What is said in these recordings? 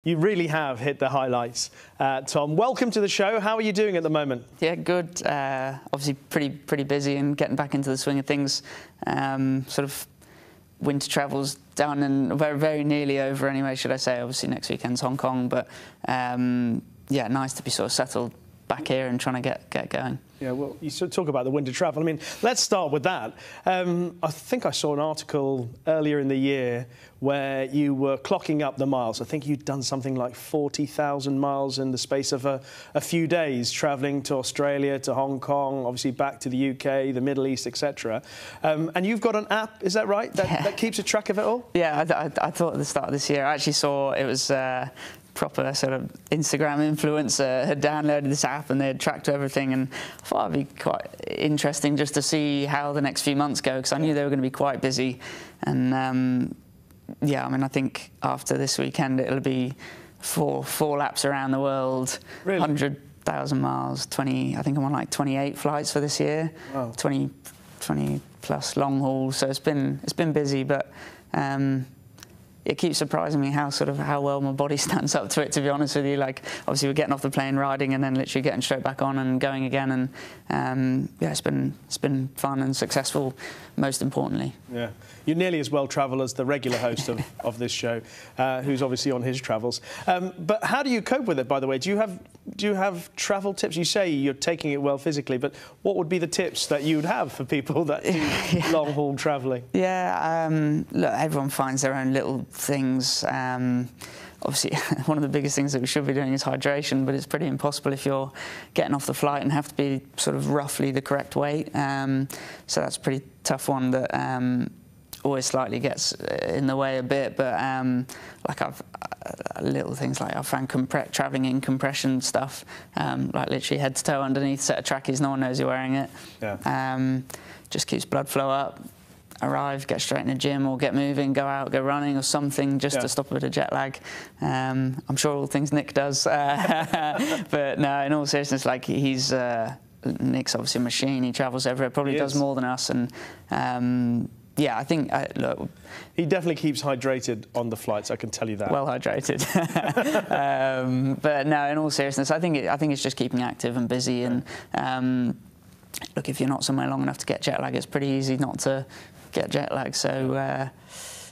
You really have hit the highlights, Tom. Welcome to the show. How are you doing at the moment? Yeah, good. Obviously, pretty busy and getting back into the swing of things. Sort of winter travel's done and very nearly over anyway, should I say. Obviously, next weekend's Hong Kong, but yeah, nice to be sort of settled back here and trying to get going. Yeah, well, you sort of talk about the winter travel. I mean, let's start with that. I think I saw an article earlier in the year where you were clocking up the miles. I think you'd done something like 40,000 miles in the space of a few days, travelling to Australia, to Hong Kong, obviously back to the UK, the Middle East, etc. And you've got an app, is that right, that keeps a track of it all? Yeah, I thought at the start of this year, I actually saw it was proper sort of Instagram influencer had downloaded this app and they had tracked everything, and I thought it'd be quite interesting just to see how the next few months go, because I knew they were going to be quite busy. And yeah, I mean, I think after this weekend it'll be four laps around the world, really? 100,000 miles, 20. I think I'm on like 28 flights for this year. Wow. 20 plus long hauls. So it's been busy, but it keeps surprising me how well my body stands up to it, to be honest with you. Like, obviously we're getting off the plane, riding, and then literally getting straight back on and going again. And yeah, it's been fun and successful, most importantly. Yeah, you're nearly as well travelled as the regular host of this show, who's obviously on his travels. But how do you cope with it, by the way? Do you have travel tips? You say you're taking it well physically, but what would be the tips that you'd have for people that do long haul travelling? Yeah, look, everyone finds their own little things. Obviously, one of the biggest things that we should be doing is hydration, but it's pretty impossible if you're getting off the flight and have to be sort of roughly the correct weight. So that's a pretty tough one that always slightly gets in the way a bit. But like little things like I've found travelling in compression stuff, like literally head to toe underneath a set of trackies, no one knows you're wearing it. Yeah. Just keeps blood flow up. Arrive, get straight in the gym or get moving, go out, go running or something just to stop a bit of jet lag. I'm sure all things Nick does. But no, in all seriousness, like Nick's obviously a machine, he travels everywhere, probably does more than us. And yeah, I think, look... He definitely keeps hydrated on the flights, I can tell you that. Well hydrated. But no, in all seriousness, I think it's just keeping active and busy. And look, if you're not somewhere long enough to get jet lag, it's pretty easy not to get jet lag. So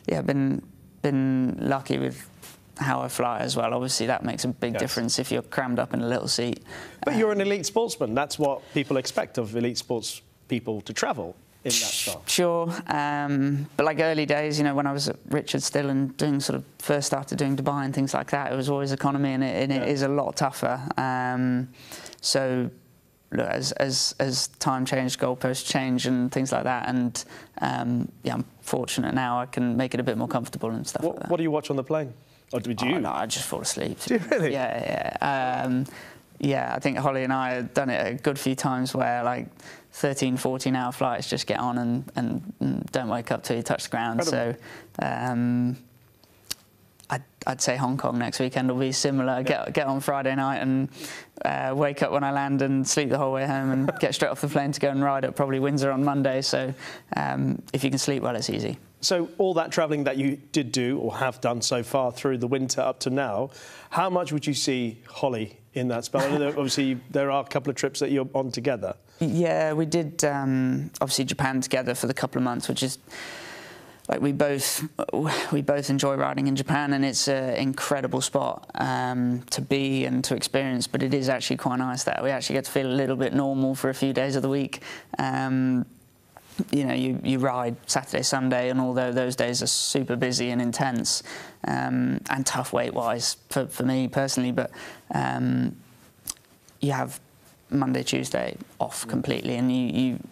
yeah, been lucky with how I fly as well. Obviously that makes a big difference if you're crammed up in a little seat. But you're an elite sportsman. That's what people expect of elite sports people, to travel in that style. Sure, but like early days, you know, when I was at Richard still and first started doing Dubai and things like that, it was always economy, and it is a lot tougher. So look, as time changed, goalposts change and things like that, and yeah, I'm fortunate now I can make it a bit more comfortable and stuff like that. What do you watch on the plane? Or do you? Oh, no, I just fall asleep. Do you really? Yeah. Yeah, I think Holly and I have done it a good few times where like 13, 14-hour flights, just get on and don't wake up till you touch the ground. Incredible. So I'd say Hong Kong next weekend will be similar. Yeah. Get on Friday night and wake up when I land and sleep the whole way home and get straight off the plane to go and ride at probably Windsor on Monday. So if you can sleep well, it's easy. So all that travelling that you did do or have done so far through the winter up to now, how much would you see Holly in that spell? Obviously, there are a couple of trips that you're on together. Yeah, we did obviously Japan together for the couple of months, which is... Like we both enjoy riding in Japan, and it's an incredible spot to be and to experience. But it is actually quite nice that we actually get to feel a little bit normal for a few days of the week. You know, you ride Saturday, Sunday, and although those days are super busy and intense and tough weight-wise for me personally, but you have Monday, Tuesday off completely, and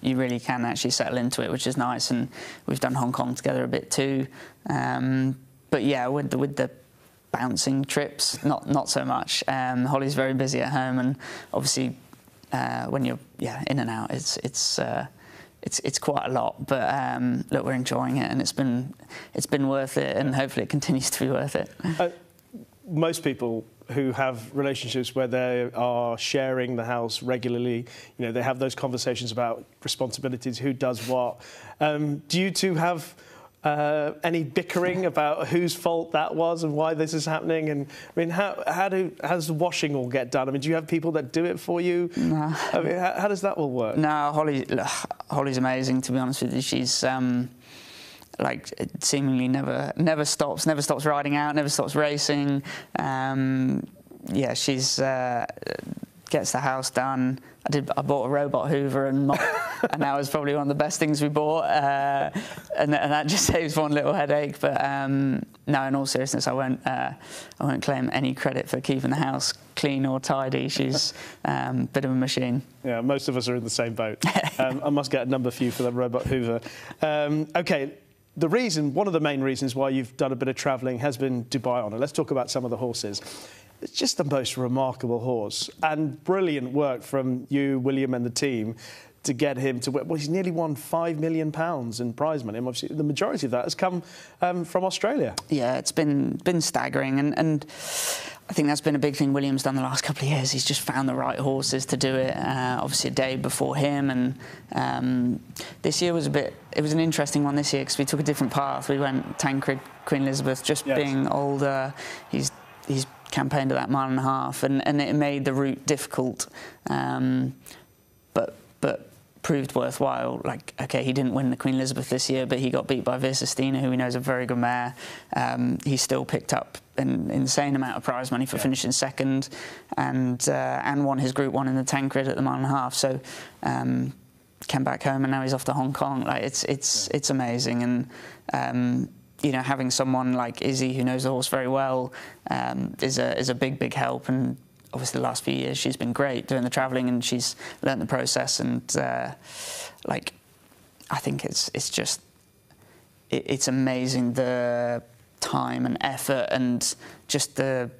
you really can actually settle into it, which is nice. And we've done Hong Kong together a bit too, but yeah, with the bouncing trips, not so much. Holly's very busy at home, and obviously when you're in and out, it's quite a lot. But look, we're enjoying it, and it's been worth it, and hopefully it continues to be worth it. Most people who have relationships where they are sharing the house regularly, you know, they have those conversations about responsibilities, who does what. Do you two have Any bickering about whose fault that was and why this is happening? And I mean, how does the washing all get done? I mean, do you have people that do it for you? No. I mean, how does that all work? No, Holly's amazing, to be honest with you. She's like seemingly never stops riding out, never stops racing. Yeah, she's gets the house done. I bought a robot Hoover and mop, and that was probably one of the best things we bought, and that just saves one little headache. But no, in all seriousness, I won't claim any credit for keeping the house clean or tidy. She's a bit of a machine. Yeah, most of us are in the same boat. I must get a number for you for the robot Hoover. Okay. One of the main reasons why you've done a bit of travelling has been Dubai Honour. Let's talk about some of the horses. It's just the most remarkable horse, and brilliant work from you, William, and the team to get him to... Well, he's nearly won £5 million in prize money. And obviously, the majority of that has come from Australia. Yeah, it's been staggering, and I think that's been a big thing William's done the last couple of years. He's just found the right horses to do it. Obviously, a day before him, and this year was it was an interesting one this year because we took a different path. We went Tancred, Queen Elizabeth, just being older. He's campaigned at that 1.5 miles, and it made the route difficult, but proved worthwhile. Like, okay, he didn't win the Queen Elizabeth this year, but he got beat by Visistina, who we know is a very good mare. He still picked up an insane amount of prize money for finishing second, and won his Group 1 in the Tancred at the 1.5 miles. So came back home, and now he's off to Hong Kong. Like, it's amazing, and you know, having someone like Izzy who knows the horse very well is a big help. And obviously the last few years she's been great doing the travelling, and she's learnt the process. And like, I think it's amazing the time and effort, and just the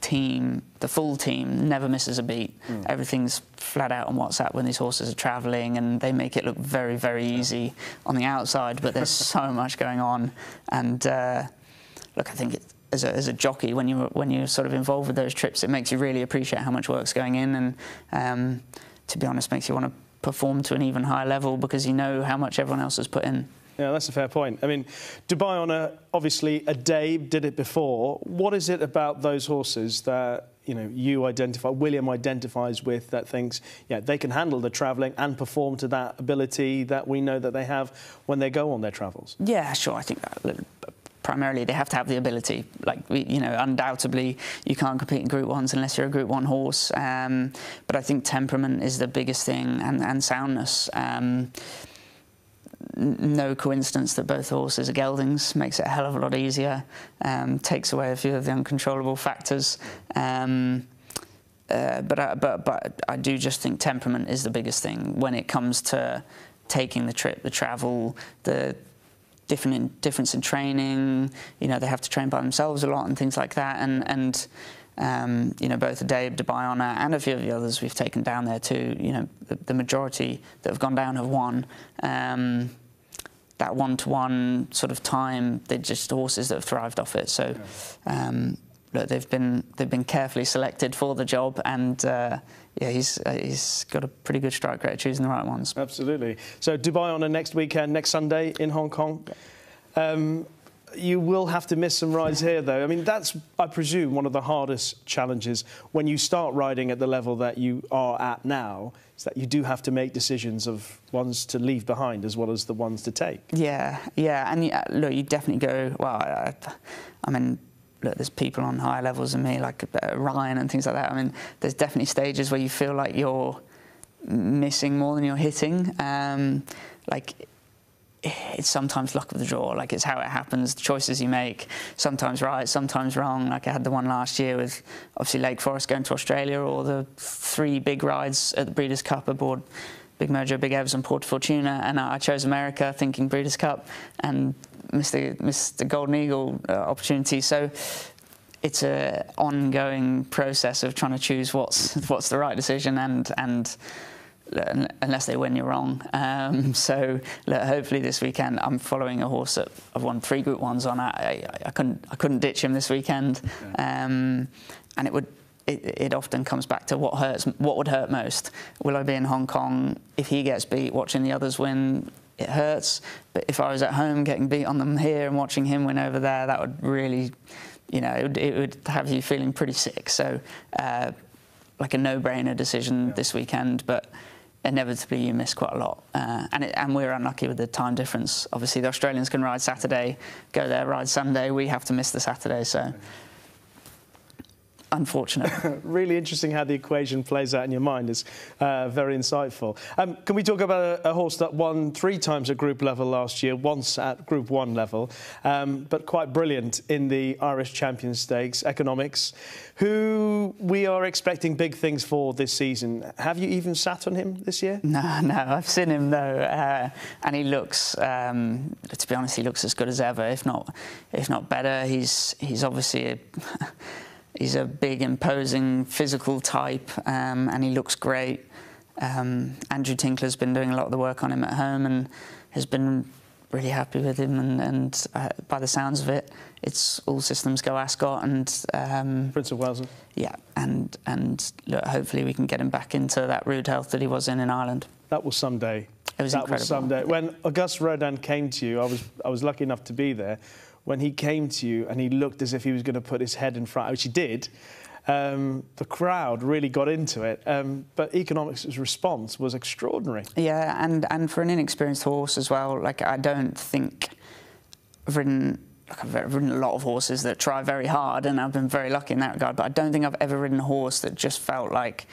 team, the full team never misses a beat. Everything's flat out on WhatsApp when these horses are travelling, and they make it look very, very easy on the outside, but there's so much going on. And look, I think as a jockey, when you're sort of involved with those trips, it makes you really appreciate how much work's going in, and to be honest, makes you want to perform to an even higher level because you know how much everyone else has put in. Yeah, that's a fair point. I mean, Dubai Honour, obviously, a day did it before. What is it about those horses that, you know, William identifies with, that thinks, yeah, they can handle the travelling and perform to that ability that we know that they have when they go on their travels? Yeah, sure. I think that primarily they have to have the ability. Like, you know, undoubtedly you can't compete in Group 1s unless you're a Group 1 horse. But I think temperament is the biggest thing, and soundness. No coincidence that both horses are geldings. Makes it a hell of a lot easier. Takes away a few of the uncontrollable factors. But I do just think temperament is the biggest thing when it comes to taking the trip, the travel, the difference in training. You know, they have to train by themselves a lot and things like that. And you know, both the day of Dubai Honour and a few of the others we've taken down there too. You know, the majority that have gone down have won. That one-to-one sort of time, they're just horses that have thrived off it. So look, they've been carefully selected for the job, and yeah, he's got a pretty good strike rate at choosing the right ones. Absolutely. So Dubai Honour next weekend, next Sunday in Hong Kong. You will have to miss some rides here, though. I mean, that's, I presume, one of the hardest challenges when you start riding at the level that you are at now, is that you do have to make decisions of ones to leave behind as well as the ones to take. Yeah, and look, you definitely go, well, I mean, look, there's people on higher levels than me, like Ryan and things like that. I mean, there's definitely stages where you feel like you're missing more than you're hitting. Like, it's sometimes luck of the draw, like it's how it happens, the choices you make, sometimes right, sometimes wrong. Like I had the one last year with obviously Lake Forest going to Australia, or the 3 big rides at the Breeders' Cup aboard Big Mojo, Big Evs and Port Fortuna, and I chose America thinking Breeders' Cup and missed the Golden Eagle opportunity. So it's an ongoing process of trying to choose what's the right decision, and unless they win, you're wrong. So look, hopefully this weekend I'm following a horse that I've won 3 Group 1s on. I couldn't ditch him this weekend, and it often comes back to what would hurt most. Will I be in Hong Kong if he gets beat, watching the others win? it hurts. But if I was at home getting beat on them here and watching him win over there, that would really, you know, it would have you feeling pretty sick. So, like a no-brainer decision this weekend, but inevitably you miss quite a lot. And we're unlucky with the time difference. Obviously, the Australians can ride Saturday, go there, ride Sunday. We have to miss the Saturday, so unfortunate. Really interesting how the equation plays out in your mind. It's very insightful. Can we talk about a horse that won 3 times at group level last year, once at Group 1 level, but quite brilliant in the Irish Champion Stakes, Economics, who we are expecting big things for this season. Have you even sat on him this year? No, I've seen him though, and he looks, to be honest, he looks as good as ever, if not better. He's obviously he's a big, imposing, physical type, and he looks great. Andrew Tinkler's been doing a lot of the work on him at home and has been really happy with him. And by the sounds of it, it's all systems go Ascot and Prince of Wales. Yeah, and look, hopefully we can get him back into that rude health that he was in Ireland. That was someday. It was incredible. That was someday. When Auguste Rodin came to you, I was lucky enough to be there. When he came to you and he looked as if he was going to put his head in front, which he did, the crowd really got into it. But Economics' response was extraordinary. Yeah, and for an inexperienced horse as well, like I don't think I've ridden a lot of horses that try very hard, and I've been very lucky in that regard, but I don't think I've ever ridden a horse that just felt like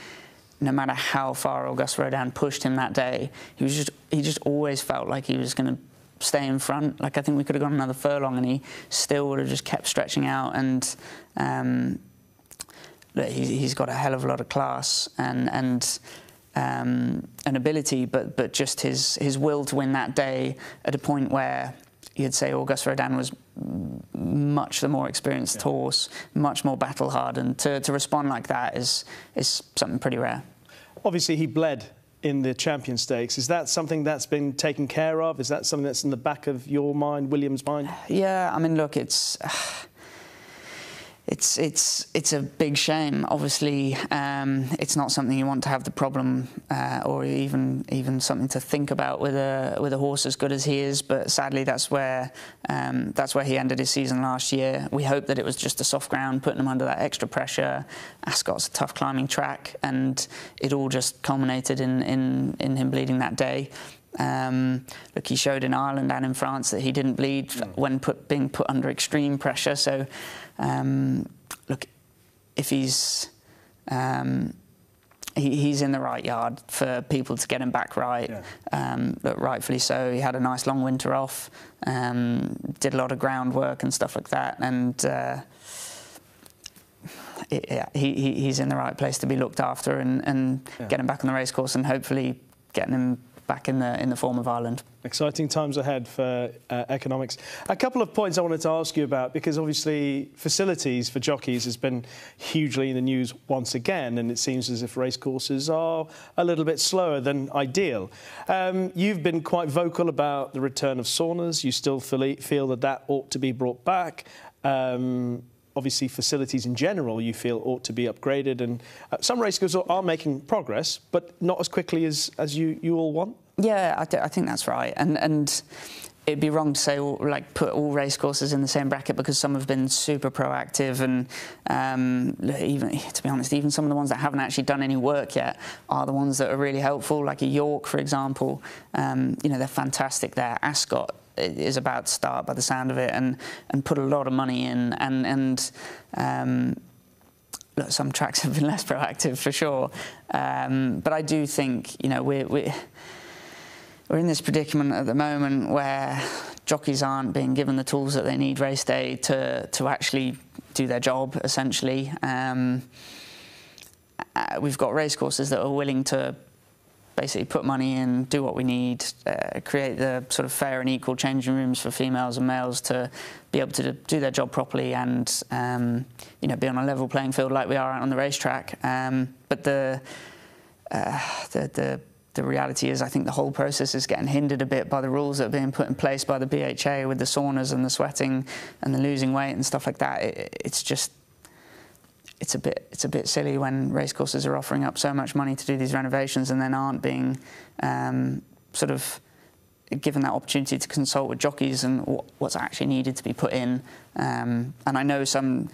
no matter how far Auguste Rodin pushed him that day, he just always felt like he was going to stay in front. Like I think we could have gone another furlong and he still would have just kept stretching out. And look, he's got a hell of a lot of class and ability, but just his will to win that day at a point where you'd say Auguste Rodin was much the more experienced horse, much more battle hardened. To respond like that is something pretty rare. Obviously, he bled in the Champion Stakes. Is that something that's been taken care of? Is that something that's in the back of your mind, William's mind? Yeah, I mean, look, it's a big shame. Obviously, it's not something you want to have the problem, or even something to think about with a horse as good as he is. But sadly, that's where he ended his season last year. We hope that it was just a soft ground, putting him under that extra pressure. Ascot's a tough climbing track, and it all just culminated in him bleeding that day. Look, he showed in Ireland and in France that he didn't bleed when being put under extreme pressure. So, look, if he's in the right yard for people to get him back right. Yeah. Look, rightfully so. He had a nice long winter off, did a lot of groundwork and stuff like that, and he's in the right place to be looked after and get him back on the racecourse and hopefully getting him back in the form of Ireland. Exciting times ahead for Economics. A couple of points I wanted to ask you about, because obviously facilities for jockeys has been hugely in the news once again, and it seems as if racecourses are a little bit slower than ideal. You've been quite vocal about the return of saunas. You still feel that ought to be brought back. Obviously, facilities in general you feel ought to be upgraded, and some racecourses are making progress, but not as quickly as you all want. Yeah, I think that's right, and it'd be wrong to say put all racecourses in the same bracket, because some have been super proactive, and even, to be honest, even some of the ones that haven't actually done any work yet are the ones that are really helpful, like a York, for example. You know, they're fantastic there. Ascot is about to start by the sound of it, and put a lot of money in, and look, some tracks have been less proactive for sure, but I do think, you know, we're in this predicament at the moment where jockeys aren't being given the tools that they need race day to actually do their job, essentially. We've got racecourses that are willing to basically put money in, do what we need, create the sort of fair and equal changing rooms for females and males to be able to do their job properly and you know, be on a level playing field like we are out on the racetrack. But the reality is, I think the whole process is getting hindered a bit by the rules that are being put in place by the BHA with the saunas and the sweating and the losing weight and stuff like that. It's a bit silly when racecourses are offering up so much money to do these renovations and then aren't being sort of given that opportunity to consult with jockeys and what's actually needed to be put in. And I know some,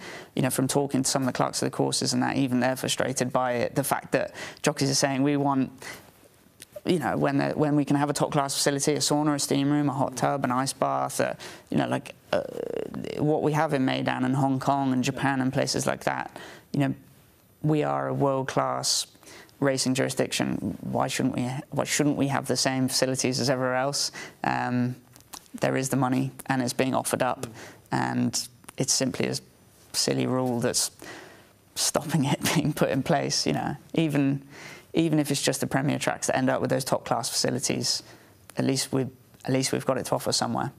from talking to some of the clerks of the courses and that, even they're frustrated by it. The fact that jockeys are saying, we want, when we can have a top-class facility, a sauna, a steam room, a hot tub, an ice bath, what we have in Maidan and Hong Kong and Japan and places like that, we are a world-class racing jurisdiction. Why shouldn't we have the same facilities as everywhere else? There is the money and it's being offered up, and it's simply a silly rule that's stopping it being put in place. Even if it's just the premier tracks that end up with those top class facilities, at least we've got it to offer somewhere.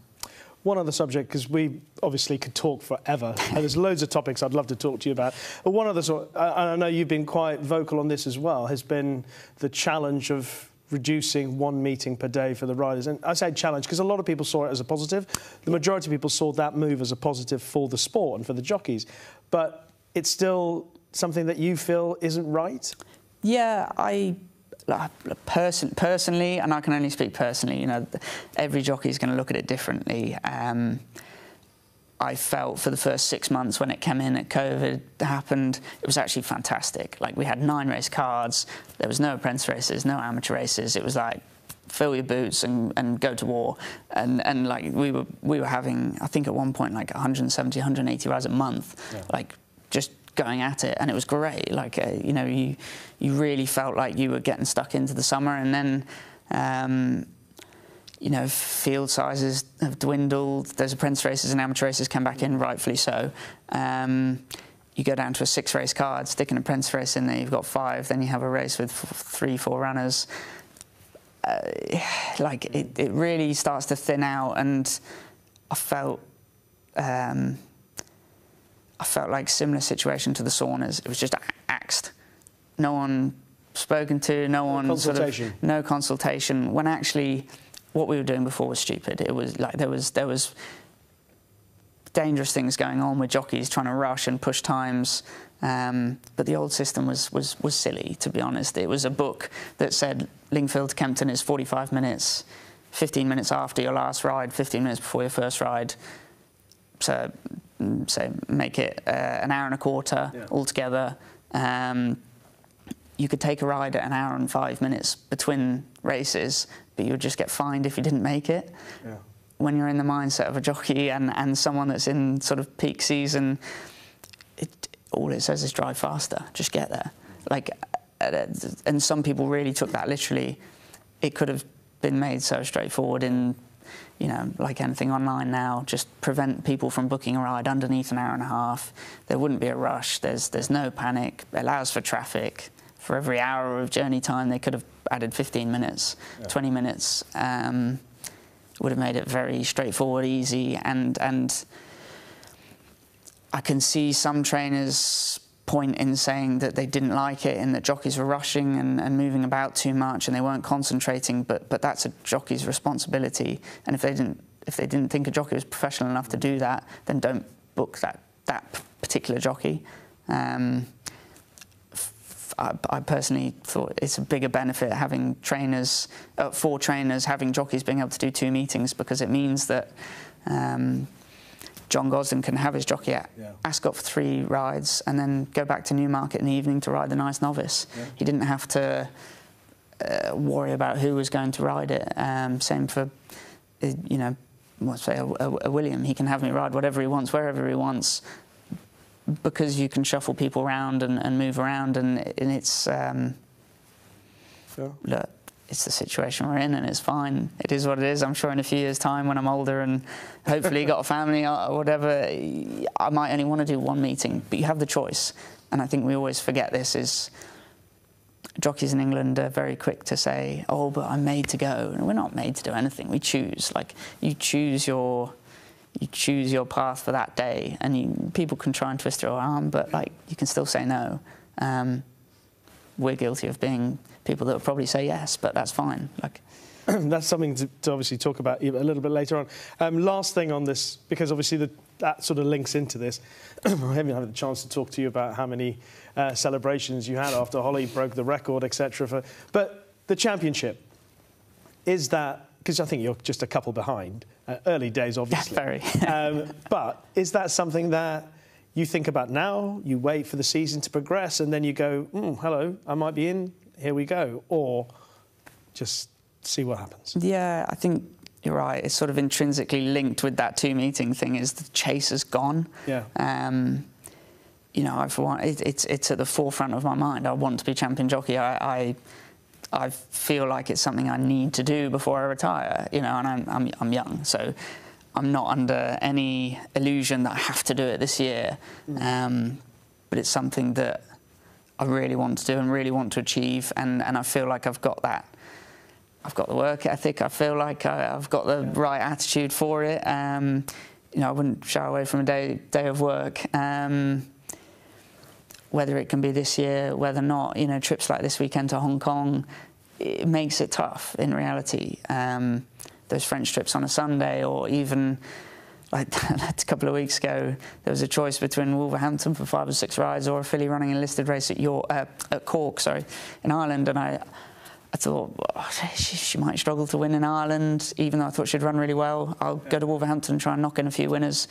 One other subject, because we obviously could talk forever, and there's loads of topics I'd love to talk to you about. But one other sort, and I know you've been quite vocal on this as well, has been the challenge of reducing 1 meeting per day for the riders. And I say challenge because a lot of people saw it as a positive. The majority of people saw that move as a positive for the sport and for the jockeys. But it's still something that you feel isn't right? Yeah, personally, and I can only speak personally, every jockey is going to look at it differently. I felt for the first 6 months when it came in at COVID happened, it was actually fantastic. Like, we had 9 race cards, there was no apprentice races, no amateur races. It was like, fill your boots and go to war. And like, we were having, I think at one point, like 170, 180 rides a month, like just going at it, and it was great. Like, you really felt like you were getting stuck into the summer. And then field sizes have dwindled. Those apprentice races and amateur races come back in, rightfully so. You go down to a 6 race card, stick an apprentice race in there, you've got 5, then you have a race with 3, 4 runners. Like, it really starts to thin out, and I felt like similar situation to the saunas. It was just axed. No one spoken to, no one no consultation. When actually, what we were doing before was stupid. It was like there was dangerous things going on with jockeys trying to rush and push times. But the old system was silly, to be honest. It was a book that said Lingfield to Kempton is 45 minutes, 15 minutes after your last ride, 15 minutes before your first ride. So make it an hour and a quarter altogether. You could take a ride at 1 hour and 5 minutes between races, but you would just get fined if you didn't make it. Yeah. When you're in the mindset of a jockey and someone that's in sort of peak season, all it says is drive faster, just get there. Like, and some people really took that literally. It could have been made so straightforward in, like anything online now, just prevent people from booking a ride underneath 1 hour and a half. There wouldn't be a rush. There's no panic. It allows for traffic. For every hour of journey time, they could have added 15 minutes, 20 minutes. Would have made it very straightforward, easy, and I can see some trainers point in saying that they didn't like it and that jockeys were rushing and moving about too much and they weren't concentrating, but that's a jockey's responsibility. And if they didn't think a jockey was professional enough to do that, then don't book that particular jockey. I personally thought it's a bigger benefit having trainers, 4 trainers, having jockeys being able to do 2 meetings, because it means that John Gosden can have his jockey at Ascot for 3 rides and then go back to Newmarket in the evening to ride the nice novice. Yeah. He didn't have to worry about who was going to ride it. Same for, let's say a William. He can have me ride whatever he wants, wherever he wants, because you can shuffle people around and move around, and it's look, it's the situation we're in, and it's fine. It is what it is. I'm sure in a few years' time, when I'm older and hopefully got a family or whatever, I might only want to do 1 meeting, but you have the choice. And I think we always forget this, is jockeys in England are very quick to say, oh, but I'm made to go. And we're not made to do anything. We choose. Like, you choose your path for that day, and people can try and twist your arm, but like, you can still say no. We're guilty of being people that will probably say yes, but that's fine. Like, that's something to obviously talk about a little bit later on. Last thing on this, because obviously that sort of links into this. I haven't had the chance to talk to you about how many celebrations you had after Holly broke the record, etc. But the championship, is that because I think you're just a couple behind, early days, obviously. Yeah, very. But is that something that you think about now? You wait for the season to progress and then you go, hello, I might be in, here we go, or just see what happens? Yeah, I think you're right. It's sort of intrinsically linked with that 2-meeting thing. Is the chase has gone? Yeah. You know, it's at the forefront of my mind. I want to be champion jockey. I feel like it's something I need to do before I retire. You know, and I'm young, so I'm not under any illusion that I have to do it this year. But it's something that I really want to do and really want to achieve, and I feel like I've got that. I've got the work ethic. I feel like I've got the right attitude for it. You know, I wouldn't shy away from a day of work. Whether it can be this year, whether not, you know, trips like this weekend to Hong Kong, it makes it tough in reality. Those French trips on a Sunday, or even like a couple of weeks ago, there was a choice between Wolverhampton for 5 or 6 rides or a filly running a listed race at Cork, in Ireland, and I thought, oh, she might struggle to win in Ireland, even though I thought she'd run really well. I'll go to Wolverhampton and try and knock in a few winners.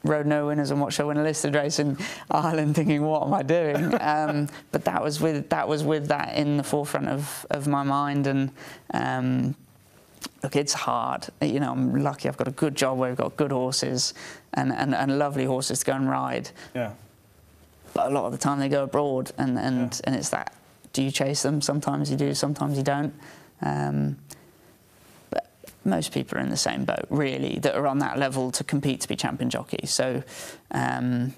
Rode no winners and watched her win a listed race in Ireland, thinking, what am I doing? But that was with that in the forefront of my mind. And look, it's hard. You know, I'm lucky. I've got a good job where we've got good horses and lovely horses to go and ride. Yeah. But a lot of the time they go abroad, and it's that. Do you chase them? Sometimes you do. Sometimes you don't. Most people are in the same boat, really, that are on that level to compete to be champion jockey. So I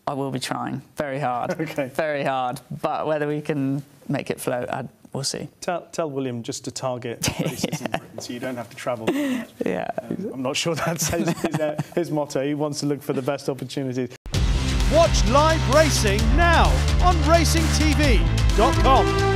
will be trying very hard, very hard. But whether we can make it float, we'll see. Tell William just to target races in Britain so you don't have to travel. Yeah. I'm not sure that's his motto. He wants to look for the best opportunities. Watch live racing now on racingtv.com.